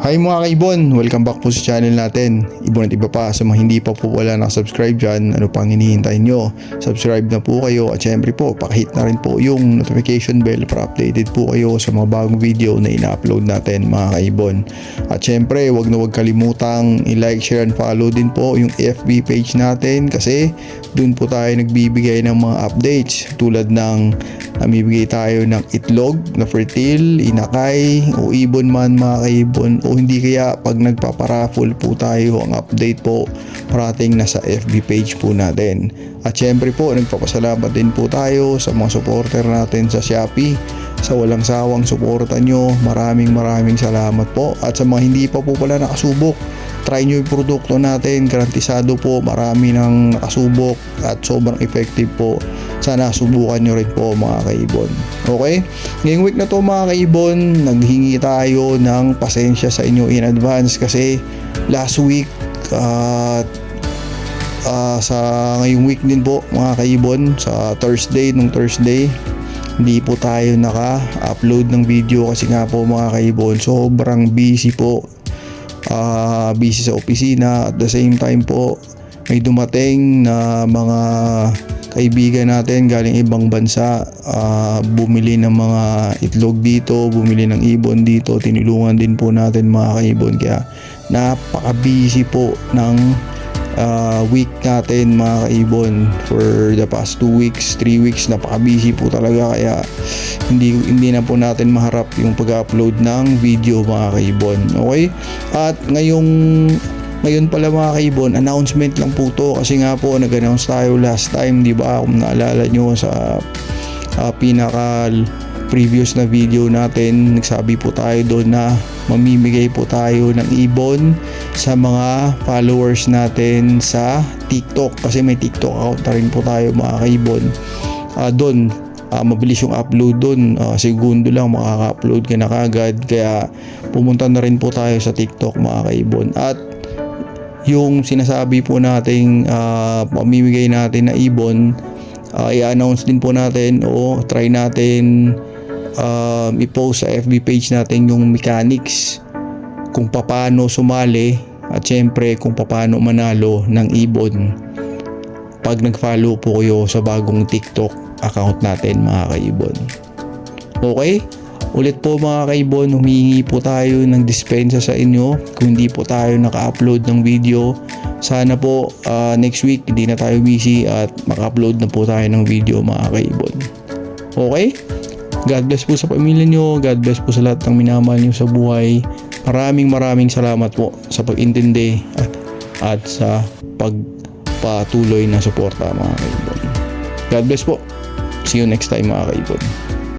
Hi mga kaibon! Welcome back po sa channel natin. Ibon at iba pa sa mga hindi pa po wala nakasubscribe dyan, ano pang hinihintay nyo? Subscribe na po kayo at syempre po pakihit na rin po yung notification bell para updated po kayo sa mga bagong video na ina-upload natin mga kaibon. At syempre wag kalimutang i-like, share and follow din po yung FB page natin kasi dun po tayo nagbibigay ng mga updates tulad ng namibigay tayo ng itlog na fertile, inakay o ibon man mga kaibon o hindi kaya pag nagpaparaffle po tayo ang update po parating nasa FB page po natin. At syempre po nagpapasalamat din po tayo sa mga supporter natin sa Shopee sa walang sawang suporta nyo. Maraming salamat po. At sa mga hindi pa po pala nakasubok, try nyo yung produkto natin, garantisado po, marami nang nakasubok at sobrang effective po. Sana subukan nyo rin po mga kaibon. Okay? Ngayong week na to mga kaibon, naghingi tayo ng pasensya sa inyo in advance kasi last week sa ngayong week din po mga kaibon, sa Thursday, hindi po tayo naka-upload ng video kasi nga po mga kaibon, sobrang busy po. Busy sa opisina. At the same time po may dumating na mga kaibigan natin galing ibang bansa, bumili ng mga itlog dito, bumili ng ibon dito, tinulungan din po natin mga kaibon. Kaya napaka-busy po ng week natin mga kaibon for the past 2 weeks, 3 weeks. Napaka-busy po talaga kaya hindi na po natin maharap yung pag-upload ng video mga kaibon. Okay? At ngayon pala mga kaibon, announcement lang po to kasi nga po nag-announce tayo last time, di ba? Kung naalala nyo sa pinaka previous na video natin, nagsabi po tayo doon na mamimigay po tayo ng ibon sa mga followers natin sa TikTok kasi may TikTok account na rin po tayo mga kaibon. Doon mabilis yung upload doon, segundo lang makaka-upload ka na kagad, kaya pumunta na rin po tayo sa TikTok mga kaibon. At yung sinasabi po nating pamimigay natin na ibon, i-announce din po natin o try natin i-post sa FB page natin yung mechanics kung paano sumali at syempre kung paano manalo ng ibon pag nag-follow po kayo sa bagong TikTok account natin mga kaibon. Okay? Ulit po mga kaibon, humihingi po tayo ng dispensa sa inyo kung hindi po tayo naka-upload ng video. Sana po next week hindi na tayo busy at maka-upload na po tayo ng video mga kaibon. Okay? God bless po sa pamilya nyo. God bless po sa lahat ng minamahal nyo sa buhay. Maraming salamat po sa pag-intindi at sa pagpatuloy na suporta mga kaibon. God bless po. See you next time mga kaibon.